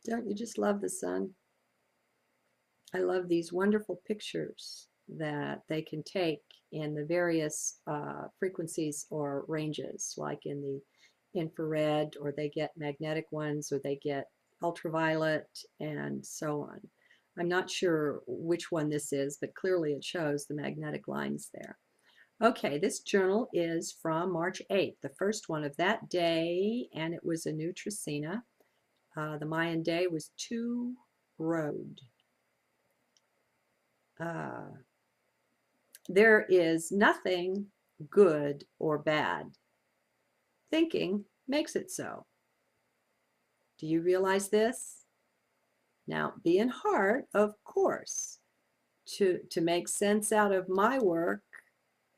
Don't you just love the sun? I love these wonderful pictures that they can take in the various frequencies or ranges, like in the infrared, or they get magnetic ones, or they get ultraviolet, and so on. I'm not sure which one this is, but clearly it shows the magnetic lines there. Okay, this journal is from March 8th, the first one of that day, and it was a new Tracina. The Mayan day was 2 Road. There is nothing good or bad. Thinking makes it so. Do you realize this? Now, be in heart, of course. To make sense out of my work,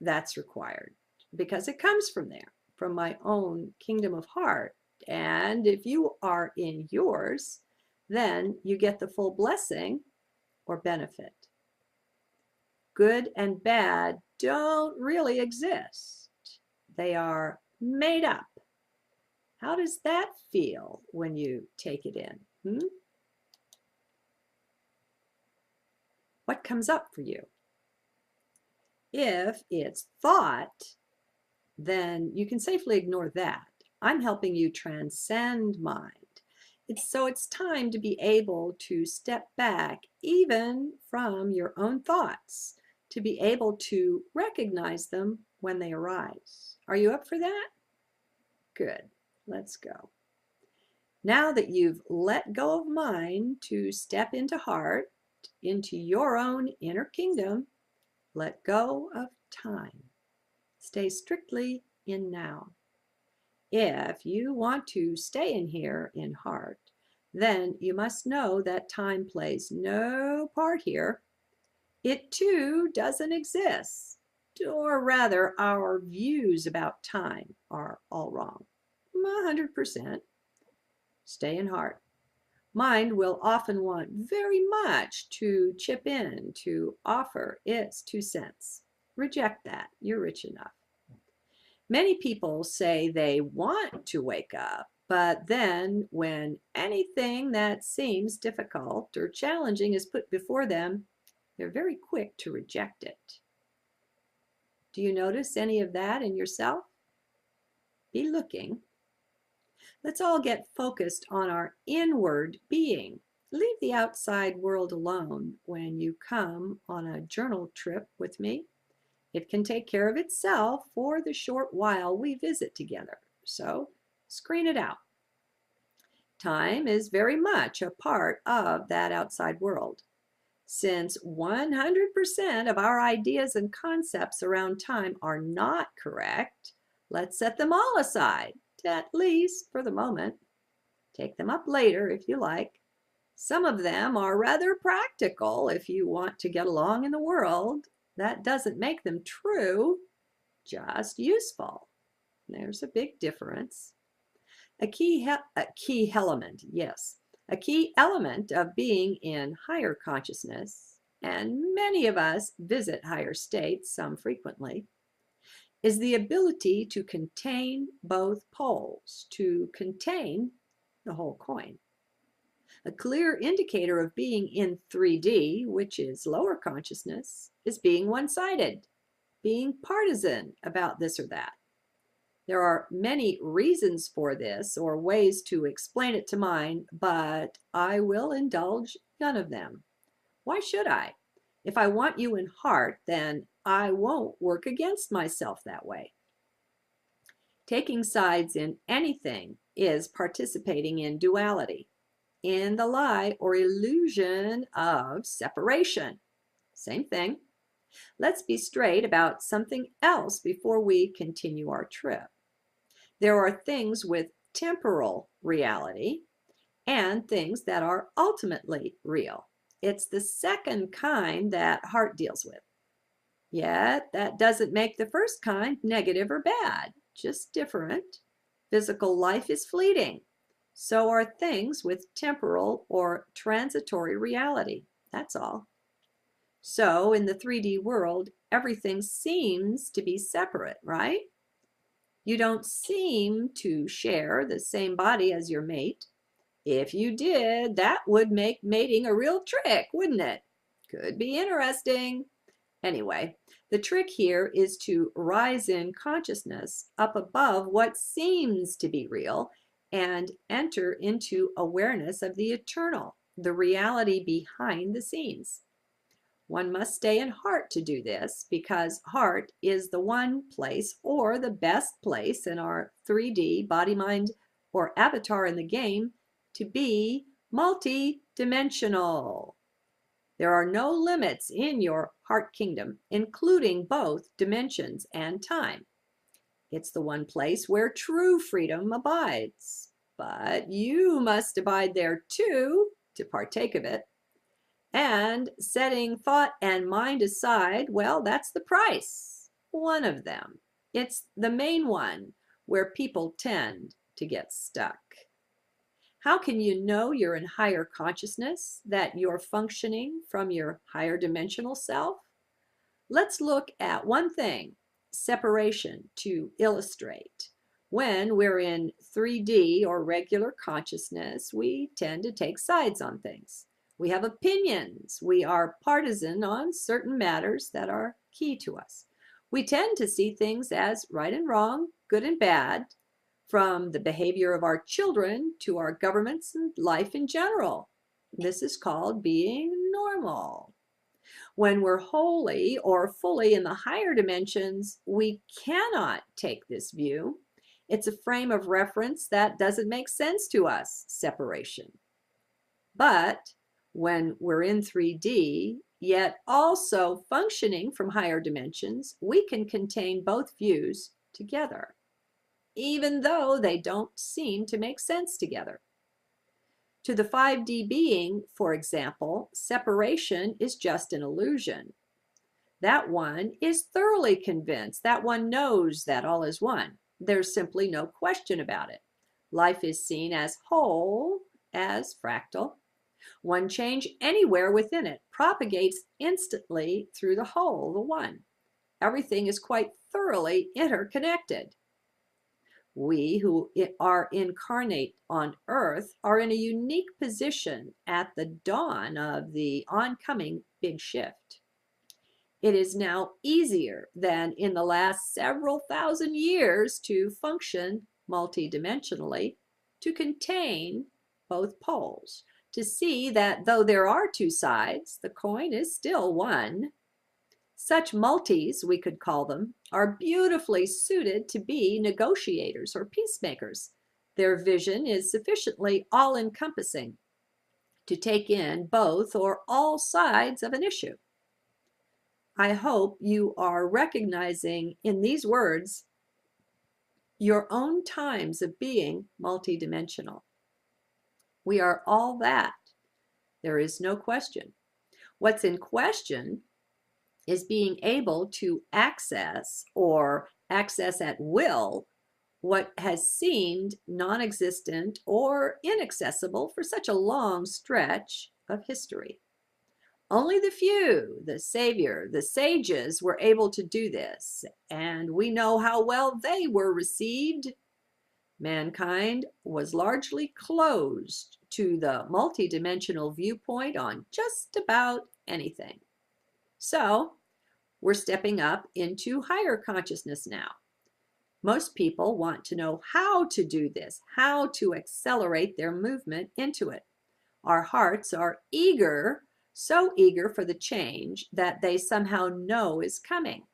that's required because it comes from there, from my own kingdom of heart. And if you are in yours, then you get the full blessing or benefit. Good and bad don't really exist. They are made up. How does that feel when you take it in? What comes up for you? If it's thought, then you can safely ignore that. I'm helping you transcend mind. It's time to be able to step back even from your own thoughts, to be able to recognize them when they arise. Are you up for that? Good. Let's go. Now that you've let go of mind to step into heart, into your own inner kingdom, let go of time. Stay strictly in now. If you want to stay in here in heart, then you must know that time plays no part here. It too doesn't exist, or rather, our views about time are all wrong. 100%. Stay in heart. Mind will often want very much to chip in, to offer its 2 cents. Reject that. You're rich enough. Many people say they want to wake up, but then when anything that seems difficult or challenging is put before them, they're very quick to reject it. Do you notice any of that in yourself? Be looking. Let's all get focused on our inward being. Leave the outside world alone when you come on a journal trip with me. It can take care of itself for the short while we visit together. So screen it out. Time is very much a part of that outside world. Since 100% of our ideas and concepts around time are not correct, let's set them all aside, at least for the moment. Take them up later if you like. Some of them are rather practical if you want to get along in the world. That doesn't make them true, just useful. There's a big difference. A key element, yes. A key element of being in higher consciousness, and many of us visit higher states, some frequently, is the ability to contain both poles, to contain the whole coin. A clear indicator of being in 3D, which is lower consciousness, is being one-sided, being partisan about this or that. There are many reasons for this or ways to explain it to mind, but I will indulge none of them. Why should I? If I want you in heart, then I won't work against myself that way. Taking sides in anything is participating in duality, in the lie or illusion of separation. Same thing. Let's be straight about something else before we continue our trip. There are things with temporal reality and things that are ultimately real. It's the second kind that heart deals with. Yet that doesn't make the first kind negative or bad, just different. Physical life is fleeting. So are things with temporal or transitory reality. That's all. So in the 3D world, everything seems to be separate, right? You don't seem to share the same body as your mate. If you did, that would make mating a real trick, wouldn't it? Could be interesting. Anyway, the trick here is to rise in consciousness up above what seems to be real and enter into awareness of the eternal, the reality behind the scenes. One must stay in heart to do this because heart is the one place or the best place in our 3D body, mind, or avatar in the game to be multi-dimensional. There are no limits in your heart kingdom, including both dimensions and time. It's the one place where true freedom abides. But you must abide there too to partake of it. And setting thought and mind aside, well, that's the price. One of them. It's the main one where people tend to get stuck. How can you know you're in higher consciousness, that you're functioning from your higher dimensional self? Let's look at one thing, separation, to illustrate. When we're in 3D or regular consciousness, we tend to take sides on things. We have opinions. We are partisan on certain matters that are key to us. We tend to see things as right and wrong, good and bad, from the behavior of our children to our governments and life in general. This is called being normal. When we're wholly or fully in the higher dimensions, we cannot take this view. It's a frame of reference that doesn't make sense to us, separation. But when we're in 3D, yet also functioning from higher dimensions, we can contain both views together, even though they don't seem to make sense together. To the 5D being, for example, separation is just an illusion. That one is thoroughly convinced, that one knows that all is one. There's simply no question about it. Life is seen as whole, as fractal. One change anywhere within it propagates instantly through the whole, the one. Everything is quite thoroughly interconnected. We who are incarnate on earth are in a unique position at the dawn of the oncoming big shift. It is now easier than in the last several thousand years to function multidimensionally, to contain both poles, to see that though there are two sides, the coin is still one. Such multis, we could call them, are beautifully suited to be negotiators or peacemakers. Their vision is sufficiently all-encompassing to take in both or all sides of an issue. I hope you are recognizing in these words your own times of being multidimensional. We are all that. There is no question. What's in question is being able to access or access at will what has seemed non-existent or inaccessible for such a long stretch of history. Only the few, the savior, the sages were able to do this, and we know how well they were received. Mankind was largely closed to the multidimensional viewpoint on just about anything. So, we're stepping up into higher consciousness now. Most people want to know how to do this, how to accelerate their movement into it. Our hearts are eager, so eager for the change that they somehow know is coming.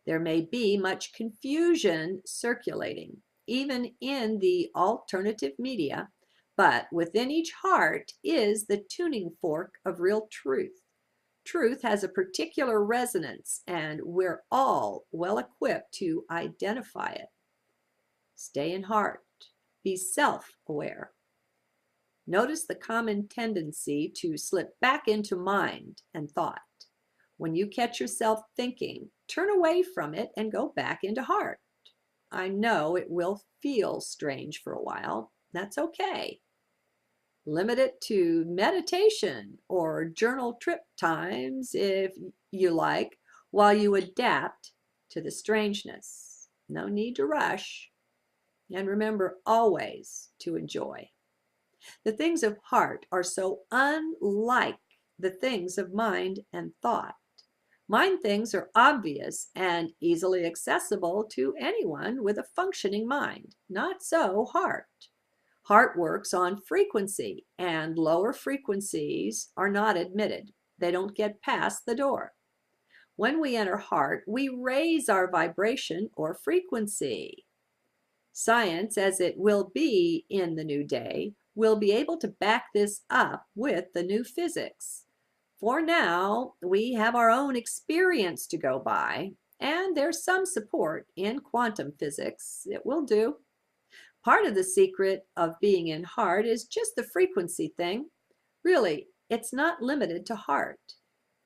There may be much confusion circulating, even in the alternative media, but within each heart is the tuning fork of real truth. Truth has a particular resonance, and we're all well equipped to identify it. Stay in heart. Be self-aware. Notice the common tendency to slip back into mind and thought. When you catch yourself thinking, turn away from it and go back into heart. I know it will feel strange for a while. That's okay. Limit it to meditation or journal trip times if you like, while you adapt to the strangeness. No need to rush. And remember always to enjoy. The things of heart are so unlike the things of mind and thought. Mind things are obvious and easily accessible to anyone with a functioning mind. Not so heart. Heart works on frequency, and lower frequencies are not admitted. They don't get past the door. When we enter heart, we raise our vibration or frequency. Science, as it will be in the new day, will be able to back this up with the new physics. For now, we have our own experience to go by, and there's some support in quantum physics. It will do. Part of the secret of being in heart is just the frequency thing. Really, it's not limited to heart.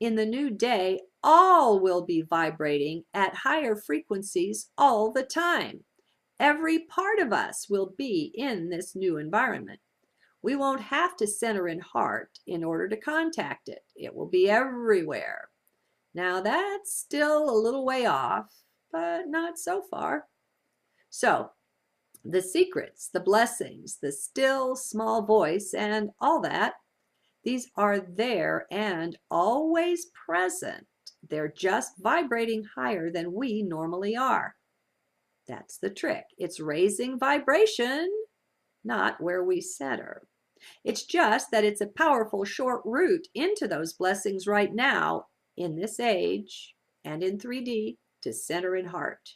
In the new day, all will be vibrating at higher frequencies all the time. Every part of us will be in this new environment. We won't have to center in heart in order to contact it. It will be everywhere. Now that's still a little way off, but not so far. So, the secrets, the blessings, the still small voice, and all that, these are there and always present. They're just vibrating higher than we normally are. That's the trick. It's raising vibration, not where we center. It's just that it's a powerful short route into those blessings right now in this age and in 3D to center in heart.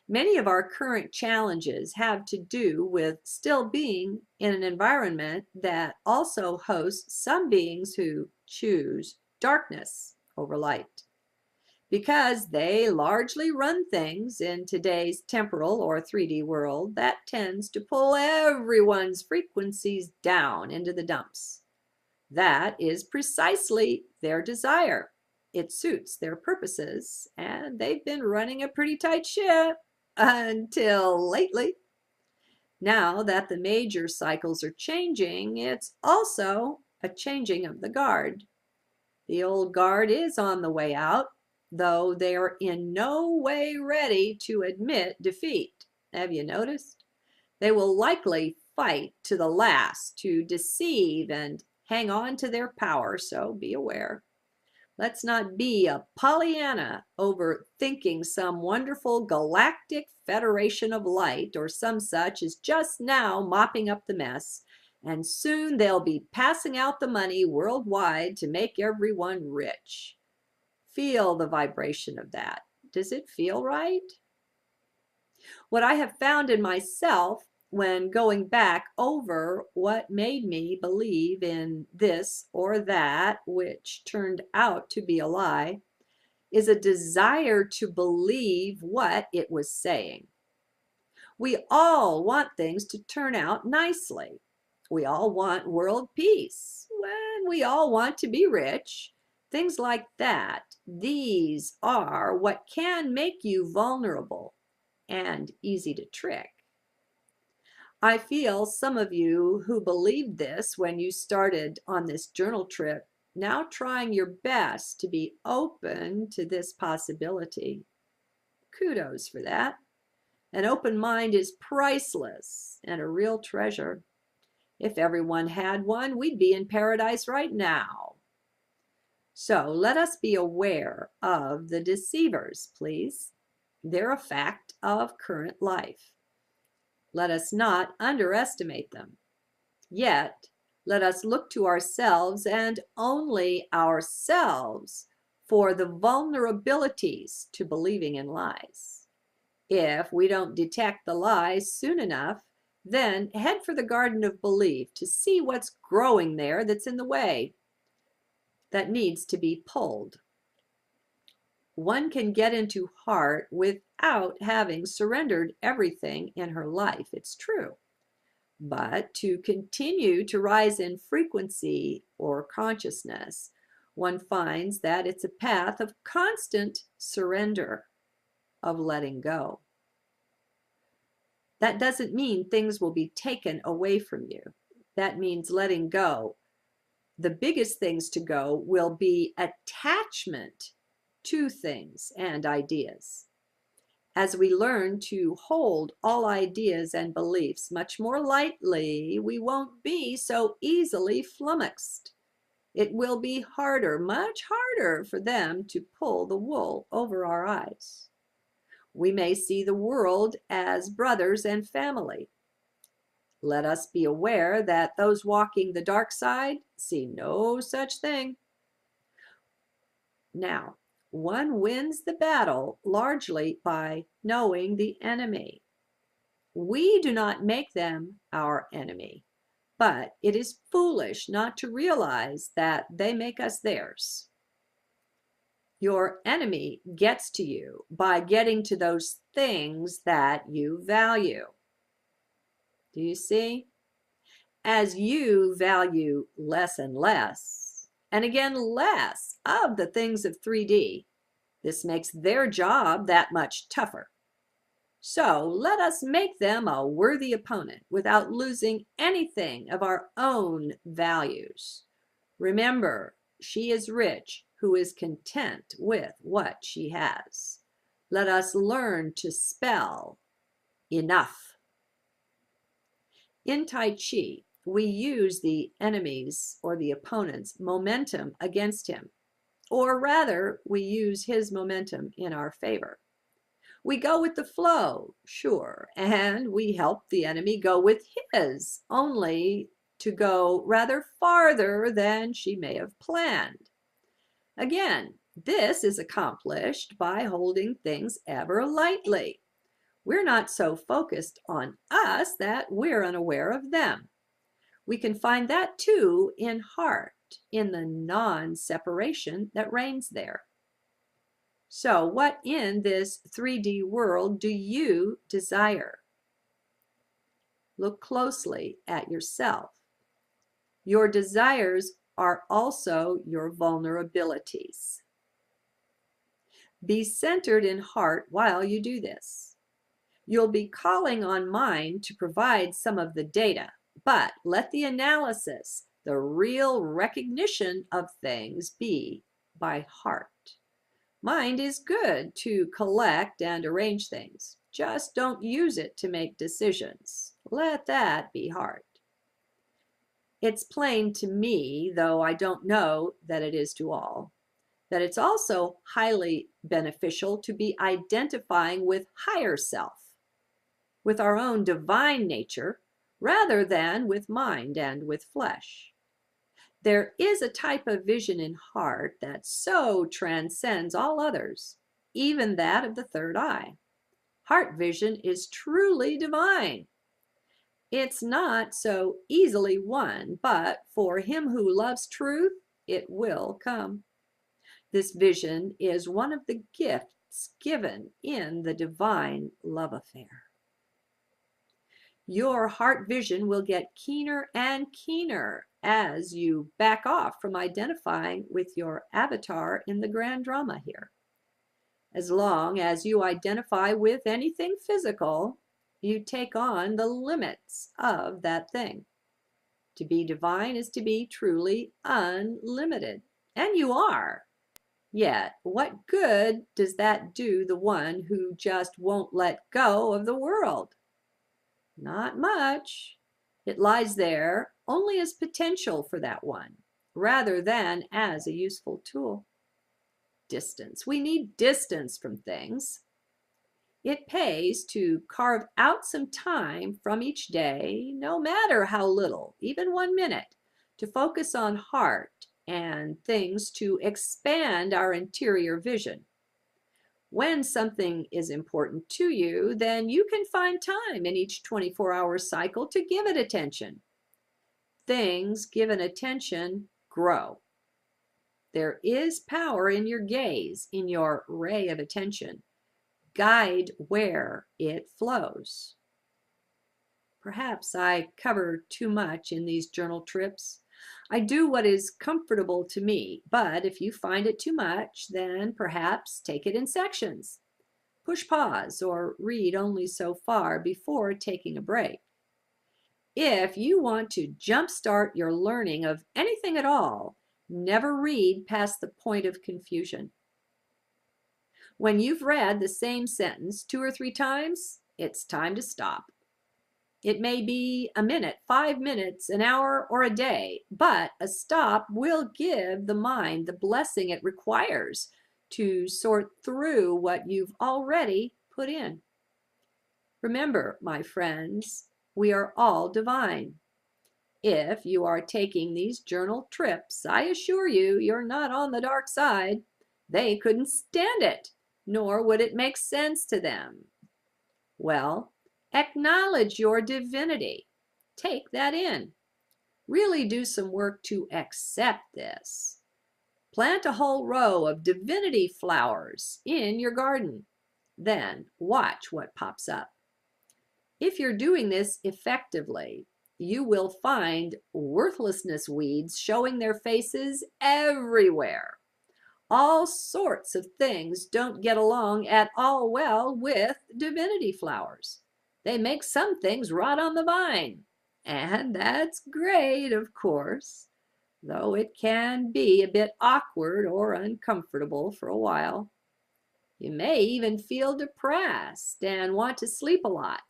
Many of our current challenges have to do with still being in an environment that also hosts some beings who choose darkness over light. Because they largely run things in today's temporal or 3D world, that tends to pull everyone's frequencies down into the dumps. That is precisely their desire. It suits their purposes, and they've been running a pretty tight ship until lately. Now that the major cycles are changing, it's also a changing of the guard. The old guard is on the way out, though they are in no way ready to admit defeat. Have you noticed? They will likely fight to the last to deceive and hang on to their power, so be aware. Let's not be a Pollyanna over thinking some wonderful galactic federation of light or some such is just now mopping up the mess, and soon they'll be passing out the money worldwide to make everyone rich. Feel the vibration of that. Does it feel right? What I have found in myself when going back over what made me believe in this or that, which turned out to be a lie, is a desire to believe what it was saying. We all want things to turn out nicely. We all want world peace. When we all want to be rich. Things like that. These are what can make you vulnerable and easy to trick. I feel some of you who believed this when you started on this journal trip now trying your best to be open to this possibility. Kudos for that. An open mind is priceless and a real treasure. If everyone had one, we'd be in paradise right now. So let us be aware of the deceivers, please. They're a fact of current life. Let us not underestimate them. Yet, let us look to ourselves and only ourselves for the vulnerabilities to believing in lies. If we don't detect the lies soon enough, then head for the garden of belief to see what's growing there that's in the way, that needs to be pulled. One can get into heart without having surrendered everything in her life, it's true. But to continue to rise in frequency or consciousness, one finds that it's a path of constant surrender, of letting go. That doesn't mean things will be taken away from you. That means letting go. The biggest things to go will be attachment to things and ideas. As we learn to hold all ideas and beliefs much more lightly, we won't be so easily flummoxed. It will be harder, much harder for them to pull the wool over our eyes. We may see the world as brothers and family. Let us be aware that those walking the dark side see no such thing. Now, one wins the battle largely by knowing the enemy. We do not make them our enemy, but it is foolish not to realize that they make us theirs. Your enemy gets to you by getting to those things that you value. Do you see? As you value less and less, and again less of the things of 3D, this makes their job that much tougher. So let us make them a worthy opponent without losing anything of our own values. Remember, she is rich who is content with what she has. Let us learn to spell enough. In Tai Chi, we use the enemy's or the opponent's momentum against him, or rather, we use his momentum in our favor. We go with the flow, sure, and we help the enemy go with his, only to go rather farther than she may have planned. Again, this is accomplished by holding things ever lightly. We're not so focused on us that we're unaware of them. We can find that too in heart, in the non-separation that reigns there. So what in this 3D world do you desire? Look closely at yourself. Your desires are also your vulnerabilities. Be centered in heart while you do this. You'll be calling on mind to provide some of the data, but let the analysis, the real recognition of things, be by heart. Mind is good to collect and arrange things. Just don't use it to make decisions. Let that be heart. It's plain to me, though I don't know that it is to all, that it's also highly beneficial to be identifying with higher self, with our own divine nature, rather than with mind and with flesh. There is a type of vision in heart that so transcends all others, even that of the third eye. Heart vision is truly divine. It's not so easily won, but for him who loves truth, it will come. This vision is one of the gifts given in the divine love affair. Your heart vision will get keener and keener as you back off from identifying with your avatar in the grand drama here. As long as you identify with anything physical, you take on the limits of that thing. To be divine is to be truly unlimited, and you are. Yet, what good does that do the one who just won't let go of the world? Not much. It lies there only as potential for that one, rather than as a useful tool. Distance. We need distance from things. It pays to carve out some time from each day, no matter how little, even 1 minute, to focus on heart and things to expand our interior vision. When something is important to you, then you can find time in each 24-hour cycle to give it attention. Things given attention grow. There is power in your gaze, in your ray of attention. Guide where it flows. Perhaps I cover too much in these journal trips. I do what is comfortable to me, but if you find it too much, then perhaps take it in sections. Push pause or read only so far before taking a break. If you want to jumpstart your learning of anything at all, never read past the point of confusion. When you've read the same sentence 2 or 3 times, it's time to stop. It may be a minute, 5 minutes, an hour, or a day, but a stop will give the mind the blessing it requires to sort through what you've already put in. Remember, my friends, we are all divine. If you are taking these journal trips, I assure you, you're not on the dark side. They couldn't stand it, nor would it make sense to them. Well, acknowledge your divinity. Take that in. Really do some work to accept this. Plant a whole row of divinity flowers in your garden. Then watch what pops up. If you're doing this effectively, you will find worthlessness weeds showing their faces everywhere. All sorts of things don't get along at all well with divinity flowers. They make some things rot on the vine. And that's great, of course, though it can be a bit awkward or uncomfortable for a while. You may even feel depressed and want to sleep a lot.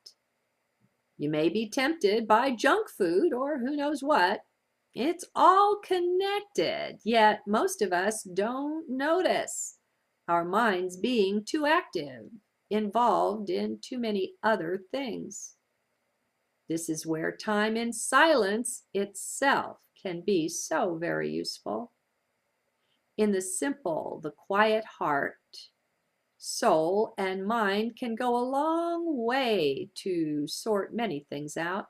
You may be tempted by junk food or who knows what. It's all connected, yet most of us don't notice our minds being too active, involved in too many other things. This is where time in silence itself can be so very useful. In the simple, the quiet heart, soul and mind can go a long way to sort many things out.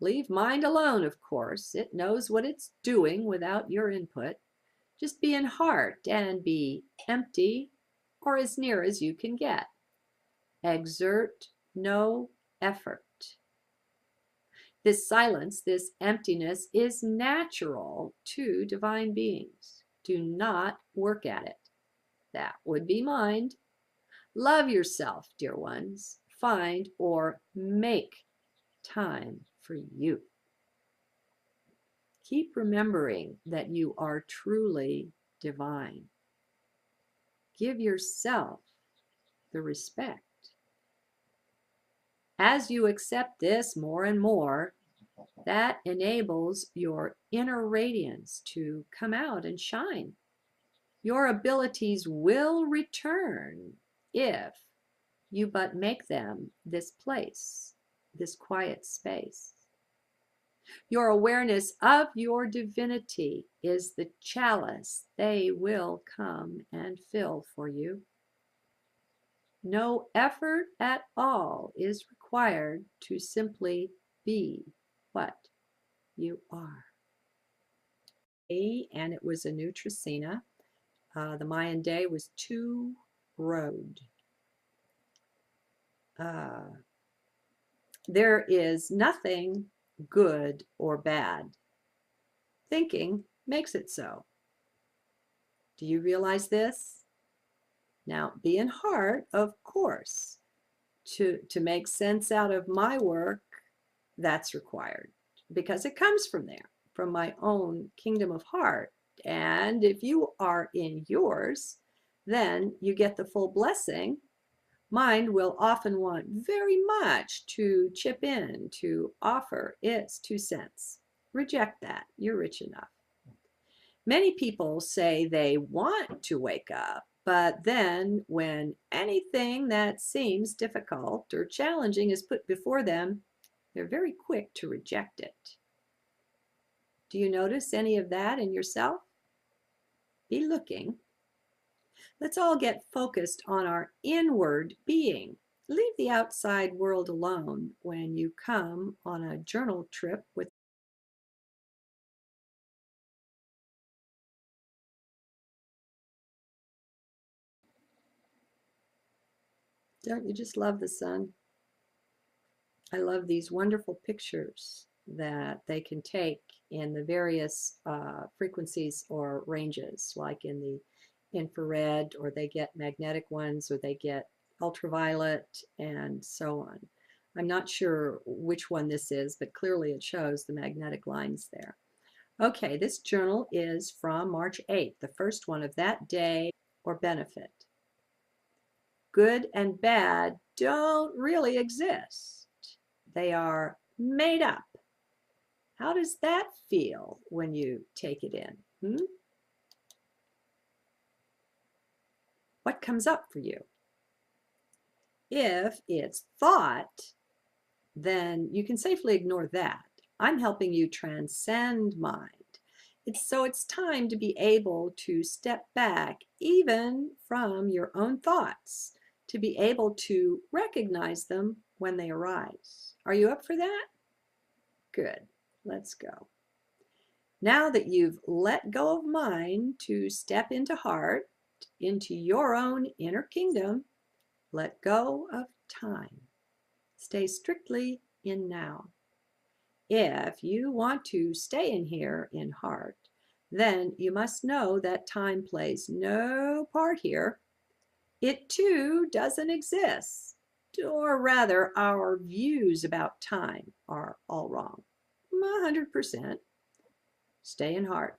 Leave mind alone, of course. It knows what it's doing without your input. Just be in heart and be empty, or as near as you can get. Exert no effort. This silence, this emptiness is natural to divine beings. Do not work at it. That would be mind. Love yourself, dear ones. Find or make time for you. Keep remembering that you are truly divine. Give yourself the respect. As you accept this more and more, that enables your inner radiance to come out and shine. Your abilities will return if you but make them this place, this quiet space. Your awareness of your divinity is the chalice they will come and fill for you. No effort at all is required to simply be what you are. And it was a new Tracina. The Mayan day was 2 Road. There is nothing good or bad. Thinking makes it so. Do you realize this? Now, be in heart, of course. To make sense out of my work, that's required because it comes from there, from my own kingdom of heart. And if you are in yours, then you get the full blessing. Mind will often want very much to chip in, to offer its 2 cents. Reject that. You're rich enough. Many people say they want to wake up, but then when anything that seems difficult or challenging is put before them, they're very quick to reject it. Do you notice any of that in yourself? Be looking. Let's all get focused on our inward being. Leave the outside world alone when you come on a journal trip with Don't you just love the sun? I love these wonderful pictures that they can take in the various frequencies or ranges, like in the infrared, or they get magnetic ones, or they get ultraviolet, and so on. I'm not sure which one this is, but clearly it shows the magnetic lines there. Okay, this journal is from March 8th, the first one of that day or benefit. Good and bad don't really exist. They are made up. How does that feel when you take it in? What comes up for you? If it's thought, then you can safely ignore that. I'm helping you transcend mind. It's time to be able to step back even from your own thoughts, to be able to recognize them when they arise. Are you up for that? Good. Let's go. Now that you've let go of mind to step into heart, into your own inner kingdom, let go of time. Stay strictly in now. If you want to stay in here in heart, then you must know that time plays no part here. It too doesn't exist. Or rather, our views about time are all wrong. 100%. Stay in heart.